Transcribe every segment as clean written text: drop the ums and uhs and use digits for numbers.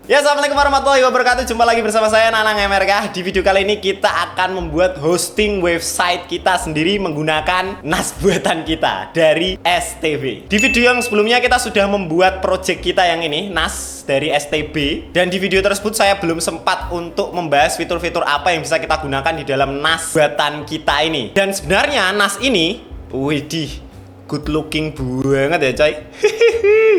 Ya, assalamualaikum warahmatullahi wabarakatuh. Jumpa lagi bersama saya Nanang MRK. Di video kali ini kita akan membuat hosting website kita sendiri menggunakan NAS buatan kita dari STB. Di video yang sebelumnya kita sudah membuat project kita yang ini, NAS dari STB. Dan di video tersebut saya belum sempat untuk membahas fitur-fitur apa yang bisa kita gunakan di dalam NAS buatan kita ini. Dan sebenarnya NAS ini, widih, good looking banget ya coy.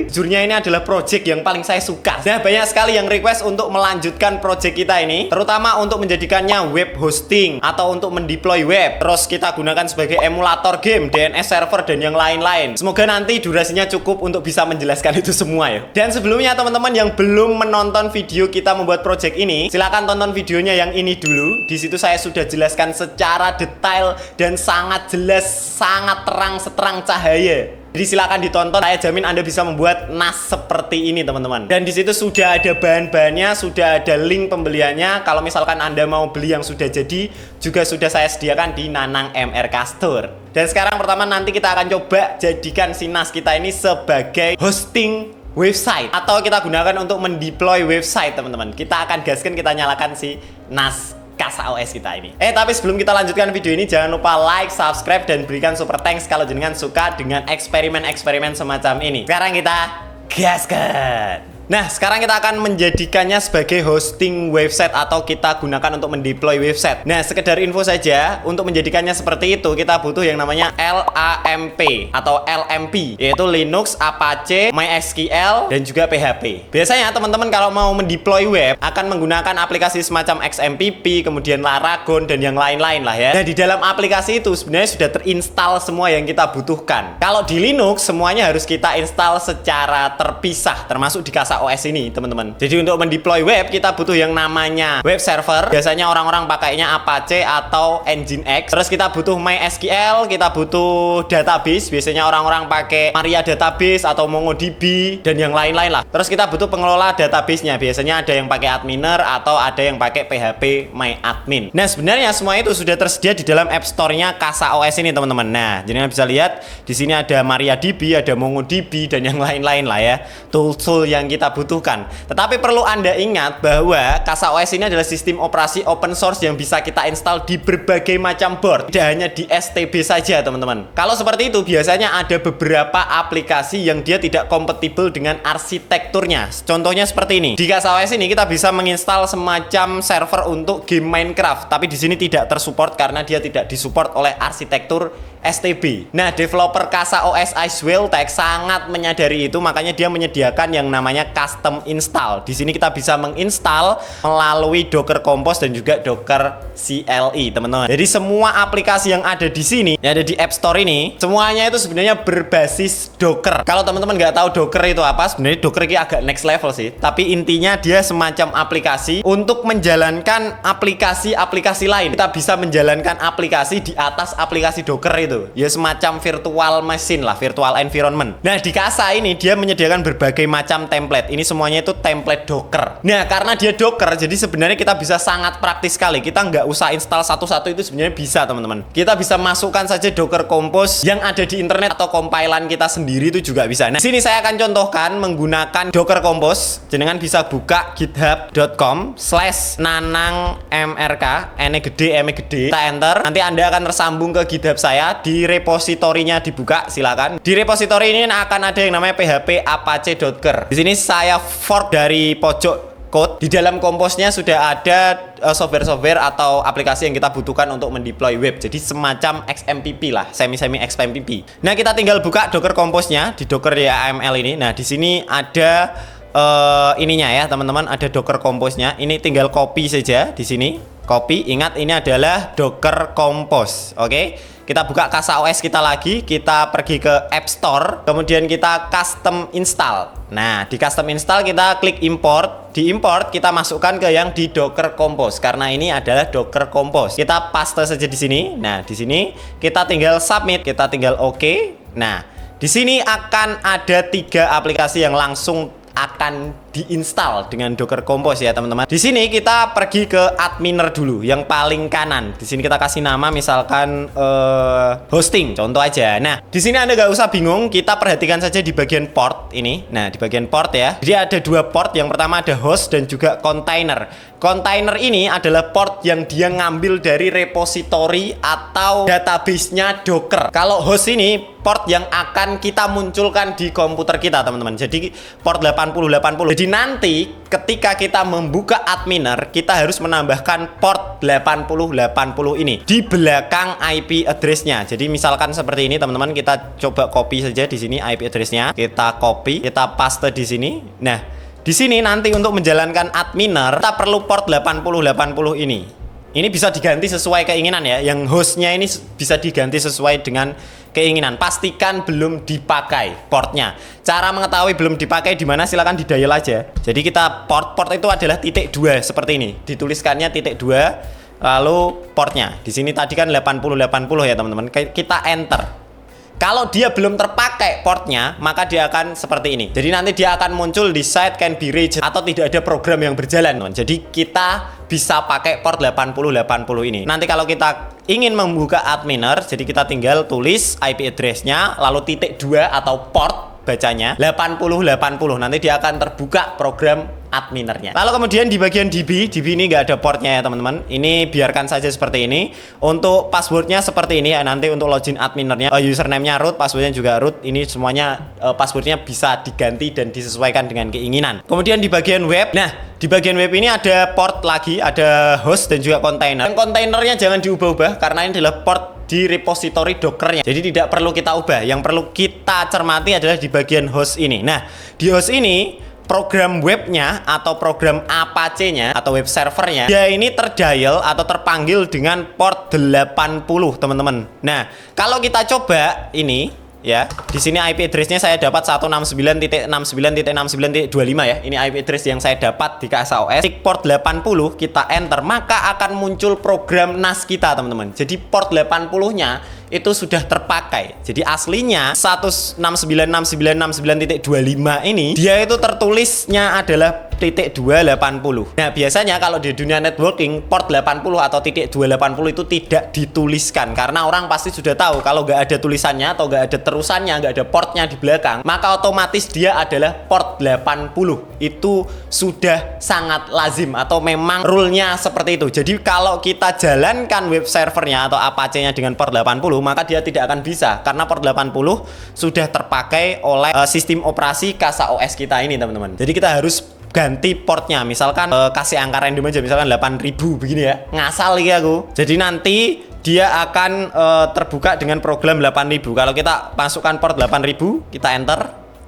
Jujurnya ini adalah project yang paling saya suka. Nah, banyak sekali yang request untuk melanjutkan project kita ini, terutama untuk menjadikannya web hosting atau untuk mendeploy web. Terus kita gunakan sebagai emulator game, DNS server dan yang lain-lain. Semoga nanti durasinya cukup untuk bisa menjelaskan itu semua ya. Dan sebelumnya teman-teman yang belum menonton video kita membuat project ini, silahkan tonton videonya yang ini dulu. Di situ saya sudah jelaskan secara detail dan sangat jelas, sangat terang seterang cahaya. Jadi silakan ditonton, saya jamin Anda bisa membuat NAS seperti ini teman-teman. Dan di situ sudah ada bahan-bahannya, sudah ada link pembeliannya. Kalau misalkan Anda mau beli yang sudah jadi, juga sudah saya sediakan di Nanang MRK Store. Dan sekarang pertama nanti kita akan coba jadikan si NAS kita ini sebagai hosting website, atau kita gunakan untuk mendeploy website teman-teman. Kita akan gaskan, kita nyalakan si NAS KasaOS kita ini. Tapi sebelum kita lanjutkan video ini, jangan lupa like, subscribe, dan berikan super thanks kalau jenengan suka dengan eksperimen-eksperimen semacam ini. Sekarang kita gaskan. Nah, sekarang kita akan menjadikannya sebagai hosting website atau kita gunakan untuk mendeploy website. Nah, sekedar info saja, untuk menjadikannya seperti itu kita butuh yang namanya LAMP atau LMP, yaitu Linux, Apache, MySQL, dan juga PHP. Biasanya teman-teman kalau mau mendeploy web akan menggunakan aplikasi semacam XMPP, kemudian Laragon, dan yang lain-lain lah ya. Nah, di dalam aplikasi itu sebenarnya sudah terinstall semua yang kita butuhkan. Kalau di Linux, semuanya harus kita install secara terpisah, termasuk di KasaOS ini teman-teman. Jadi untuk mendeploy web kita butuh yang namanya web server. Biasanya orang-orang pakainya Apache atau Nginx. Terus kita butuh MySQL, kita butuh database. Biasanya orang-orang pakai Maria Database atau MongoDB dan yang lain-lain lah. Terus kita butuh pengelola database-nya. Biasanya ada yang pakai adminer atau ada yang pakai PHP MyAdmin. Nah, sebenarnya semua itu sudah tersedia di dalam App Store-nya KasaOS ini teman-teman. Nah, jadi bisa lihat di sini ada MariaDB, ada MongoDB dan yang lain-lain lah ya. Tool-tool yang kita butuhkan. Tetapi perlu Anda ingat bahwa KasaOS ini adalah sistem operasi open source yang bisa kita install di berbagai macam board, tidak hanya di STB saja teman-teman. Kalau seperti itu biasanya ada beberapa aplikasi yang dia tidak kompatibel dengan arsitekturnya. Contohnya seperti ini. Di KasaOS ini kita bisa menginstal semacam server untuk game Minecraft, tapi di sini tidak tersupport karena dia tidak disupport oleh arsitektur STB. Nah, developer KasaOS Icewelltech sangat menyadari itu, makanya dia menyediakan yang namanya custom install. Di sini kita bisa menginstal melalui Docker Compose dan juga Docker CLI, teman-teman. Jadi semua aplikasi yang ada di sini, yang ada di App Store ini, semuanya itu sebenarnya berbasis Docker. Kalau teman-teman nggak tahu Docker itu apa, sebenarnya Docker ini agak next level sih. Tapi intinya dia semacam aplikasi untuk menjalankan aplikasi-aplikasi lain. Kita bisa menjalankan aplikasi di atas aplikasi Docker itu. Ya semacam virtual machine lah, virtual environment. Nah, di Kasa ini dia menyediakan berbagai macam template. Ini semuanya itu template Docker. Nah, karena dia Docker, jadi sebenarnya kita bisa sangat praktis sekali. Kita nggak usah install satu-satu, itu sebenarnya bisa teman-teman. Kita bisa masukkan saja Docker Compose yang ada di internet atau compilan kita sendiri itu juga bisa. Nah, sini saya akan contohkan menggunakan Docker Compose. Jenengan bisa buka github.com/nanangmrk, N gede, M gede. Kita enter, nanti Anda akan tersambung ke GitHub saya. Di repositorinya dibuka, silakan. Di repositori ini akan ada yang namanya PHP Apache.ker. Di sini saya fork dari pojok code. Di dalam komposnya sudah ada software-software atau aplikasi yang kita butuhkan untuk mendeploy web. Jadi semacam XMPP lah, semi-semi XMPP. Nah, kita tinggal buka Docker Compose-nya di Docker YAML ini. Nah, di sini ada ininya ya, teman-teman, ada Docker Compose-nya. Ini tinggal copy saja di sini. Copy, ingat ini adalah Docker Compose. Oke. Kita buka KasaOS kita lagi, kita pergi ke App Store, kemudian kita custom install. Nah, di custom install kita klik import. Di import kita masukkan ke yang di Docker Compose karena ini adalah Docker Compose. Kita paste saja di sini. Nah, di sini kita tinggal submit, kita tinggal oke. Nah, di sini akan ada 3 aplikasi yang langsung akan diinstal dengan Docker Compose ya teman-teman. Di sini kita pergi ke adminer dulu, yang paling kanan. Di sini kita kasih nama misalkan hosting, contoh aja. Nah, di sini Anda nggak usah bingung, kita perhatikan saja di bagian port ini. Nah, di bagian port ya. Jadi ada dua port, yang pertama ada host dan juga container. Container ini adalah port yang dia ngambil dari repository atau database-nya Docker. Kalau host ini port yang akan kita munculkan di komputer kita teman-teman. Jadi port 8080. Jadi nanti ketika kita membuka adminer, kita harus menambahkan port 8080 ini di belakang IP address-nya. Jadi misalkan seperti ini teman-teman, kita coba copy saja di sini IP address-nya. Kita copy, kita paste di sini. Nah, di sini nanti untuk menjalankan adminer kita perlu port 8080 ini. Ini bisa diganti sesuai keinginan ya. Yang hostnya ini bisa diganti sesuai dengan keinginan. Pastikan belum dipakai portnya. Cara mengetahui belum dipakai di mana, silakan di dial aja. Jadi kita port itu adalah titik 2 seperti ini. Dituliskannya titik 2 lalu portnya. Di sini tadi kan 8080 ya teman-teman. Kita enter. Kalau dia belum terpakai portnya, maka dia akan seperti ini. Jadi nanti dia akan muncul di site can be reached atau tidak ada program yang berjalan. Jadi kita bisa pakai port 8080 ini. Nanti kalau kita ingin membuka adminer, jadi kita tinggal tulis IP address-nya, lalu titik 2 atau port bacanya 8080. Nanti dia akan terbuka program adminernya. Lalu kemudian di bagian DB ini nggak ada portnya ya teman-teman. Ini biarkan saja seperti ini. Untuk passwordnya seperti ini ya. Nanti untuk login adminernya, username-nya root, passwordnya juga root. Ini semuanya passwordnya bisa diganti dan disesuaikan dengan keinginan. Kemudian di bagian web, nah di bagian web ini ada port lagi, ada host dan juga container. Yang kontainernya jangan diubah-ubah karena ini adalah port di repository Dockernya. Jadi tidak perlu kita ubah. Yang perlu kita cermati adalah di bagian host ini. Nah, di host ini program webnya atau program Apache-nya atau web servernya, dia ini terdial atau terpanggil dengan port 80 teman-teman. Nah, kalau kita coba ini ya, di sini IP address-nya saya dapat 169.69.69.25 ya. Ini IP address yang saya dapat di KSAOS. Tik port 80 kita enter, maka akan muncul program NAS kita teman-teman. Jadi port 80-nya itu sudah terpakai. Jadi aslinya 169.69.69.25 ini dia itu tertulisnya adalah titik 280. Nah, biasanya kalau di dunia networking port 80 atau titik 280 itu tidak dituliskan karena orang pasti sudah tahu kalau nggak ada tulisannya atau nggak ada terusannya, nggak ada portnya di belakang, maka otomatis dia adalah port 80. Itu sudah sangat lazim atau memang rule-nya seperti itu. Jadi kalau kita jalankan web servernya atau Apache-nya dengan port 80, maka dia tidak akan bisa karena port 80 sudah terpakai oleh sistem operasi KSAOS kita ini teman-teman. Jadi kita harus ganti portnya, misalkan kasih angka random aja, misalkan 8000 begini ya, ngasal lagi aku. Jadi nanti dia akan terbuka dengan program 8000. Kalau kita masukkan port 8000, kita enter.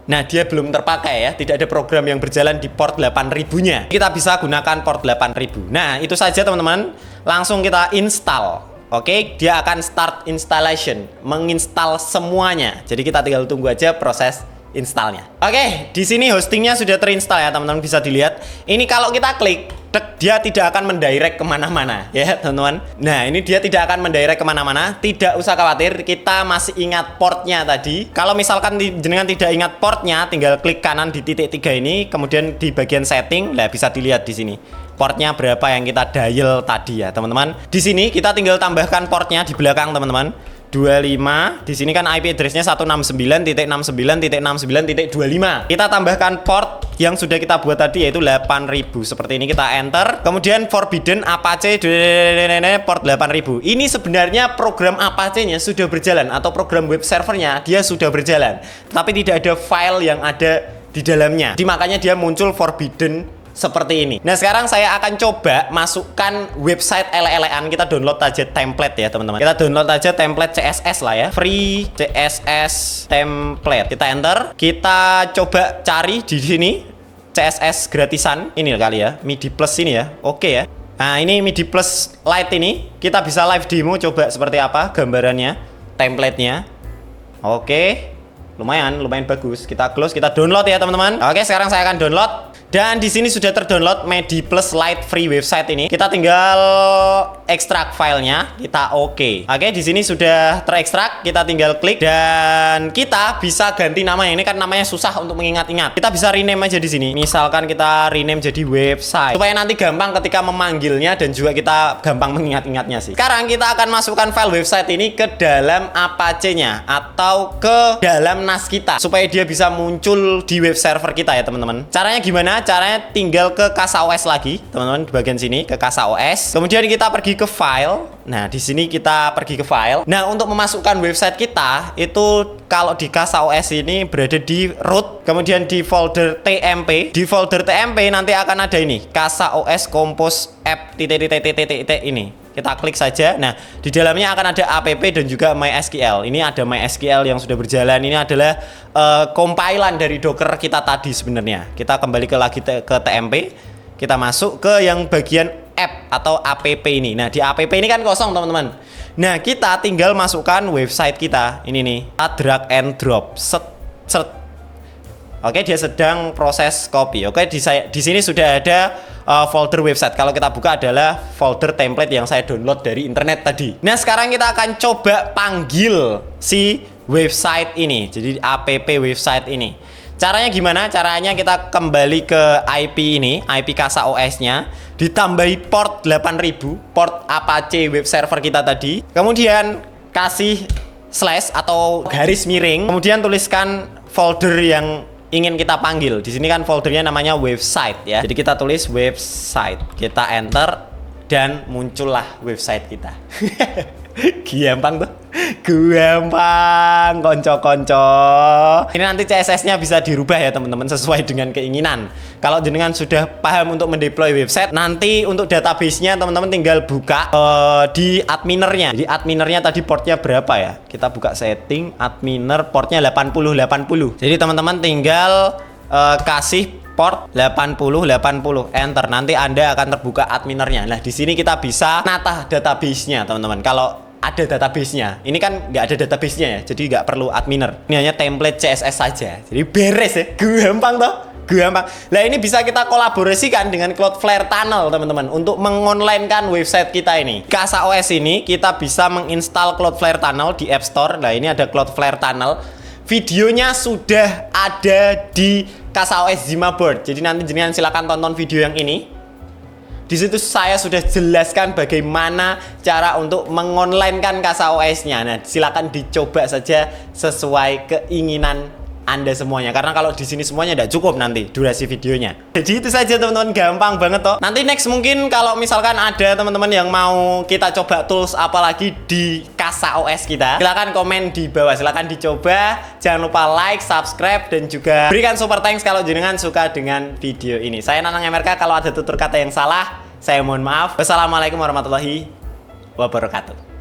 Nah, dia belum terpakai ya, tidak ada program yang berjalan di port 8000-nya. Kita bisa gunakan port 8000. Nah, itu saja teman-teman. Langsung kita install. Oke, dia akan start installation, menginstal semuanya. Jadi kita tinggal tunggu aja proses installnya. Oke, di sini hostingnya sudah terinstall ya teman-teman, bisa dilihat. Ini kalau kita klik, dia tidak akan mendirect kemana-mana ya teman-teman. Nah, ini dia tidak akan mendirect kemana-mana. Tidak usah khawatir, kita masih ingat portnya tadi. Kalau misalkan jenengan tidak ingat portnya, tinggal klik kanan di titik 3 ini, kemudian di bagian setting, lah bisa dilihat di sini portnya berapa yang kita dial tadi ya teman-teman. Di sini kita tinggal tambahkan portnya di belakang teman-teman. 25. Di sini kan IP address-nya 169.69.69.25. Kita tambahkan port yang sudah kita buat tadi yaitu 8000. Seperti ini kita enter. Kemudian forbidden Apache port 8000. Ini sebenarnya program Apache-nya sudah berjalan atau program web servernya dia sudah berjalan. Tapi tidak ada file yang ada di dalamnya. Jadi makanya dia muncul forbidden seperti ini. Nah, sekarang saya akan coba masukkan website ele-elean. Kita download aja template ya teman-teman. Kita download aja template CSS lah ya, free CSS template. Kita enter. Kita coba cari di sini CSS gratisan ini kali ya, MIDI Plus ini ya. Oke ya. Nah, ini MIDI Plus Lite ini. Kita bisa live demo coba seperti apa gambarannya, template-nya. Oke. Lumayan bagus. Kita close, kita download ya teman-teman. Oke, sekarang saya akan download. Dan di sini sudah terdownload MediPlus Lite free website ini. Kita tinggal ekstrak filenya, kita oke. Oke, di sini sudah terekstrak, kita tinggal klik dan kita bisa ganti nama. Ini kan namanya susah untuk mengingat-ingat. Kita bisa rename aja di sini. Misalkan kita rename jadi website supaya nanti gampang ketika memanggilnya dan juga kita gampang mengingat-ingatnya sih. Sekarang kita akan masukkan file website ini ke dalam Apache-nya atau ke dalam NAS kita supaya dia bisa muncul di web server kita ya teman-teman. Caranya gimana? Caranya tinggal ke CasaOS lagi, teman-teman, di bagian sini ke CasaOS. Kemudian kita pergi ke file. Nah, di sini kita pergi ke file. Nah, untuk memasukkan website kita itu kalau di CasaOS ini berada di root, kemudian di folder TMP. Di folder TMP nanti akan ada ini, CasaOS Compose App ini. Kita klik saja. Nah, di dalamnya akan ada app dan juga MySQL. Ini ada MySQL yang sudah berjalan. Ini adalah compilan dari Docker kita tadi sebenarnya. Kita kembali ke TMP. Kita masuk ke yang bagian app atau app ini. Nah, di app ini kan kosong, teman-teman. Nah, kita tinggal masukkan website kita. Ini nih, drag and drop. Set. Oke, dia sedang proses copy. Oke, di sini sudah ada folder website. Kalau kita buka adalah folder template yang saya download dari internet tadi. Nah, sekarang kita akan coba panggil si website ini. Jadi app website ini. Caranya gimana? Caranya kita kembali ke IP ini, IP CasaOS-nya, ditambahi port 8000, port Apache web server kita tadi. Kemudian kasih slash atau garis miring, kemudian tuliskan folder yang ingin kita panggil. Di sini kan foldernya namanya website ya. Jadi kita tulis website, kita enter dan muncullah website kita. Gampang tuh. Gampang, konco-konco. Ini nanti CSS-nya bisa dirubah ya teman-teman sesuai dengan keinginan. Kalau jenengan sudah paham untuk mendeploy website, nanti untuk database-nya teman-teman tinggal buka di adminernya. Jadi adminernya tadi portnya berapa ya? Kita buka setting, adminer portnya 8080. Jadi teman-teman tinggal kasih port 8080 enter, nanti Anda akan terbuka adminernya. Nah, di sini kita bisa nata database-nya, teman-teman. Kalau ada database-nya, ini kan nggak ada database-nya ya, jadi nggak perlu adminer. Ini hanya template CSS saja. Jadi beres ya, gampang toh? Gampang. Nah, ini bisa kita kolaborasikan dengan Cloudflare Tunnel, teman-teman, untuk mengonlinekan website kita ini. CasaOS ini kita bisa menginstal Cloudflare Tunnel di App Store. Nah, ini ada Cloudflare Tunnel. Videonya sudah ada di CasaOS Zima Board. Jadi nanti jenengan silakan tonton video yang ini. Di situ saya sudah jelaskan bagaimana cara untuk mengonlinekan CasaOS-nya. Nah, silakan dicoba saja sesuai keinginan Anda semuanya. Karena kalau di sini semuanya tidak cukup nanti durasi videonya. Jadi itu saja teman-teman, gampang banget toh. Nanti next mungkin kalau misalkan ada teman-teman yang mau kita coba tools apalagi di CasaOS kita, silakan komen di bawah, silakan dicoba. Jangan lupa like, subscribe dan juga berikan super thanks kalau jenengan suka dengan video ini. Saya Nanang MRK, kalau ada tutur kata yang salah, saya mohon maaf. Wassalamualaikum warahmatullahi wabarakatuh.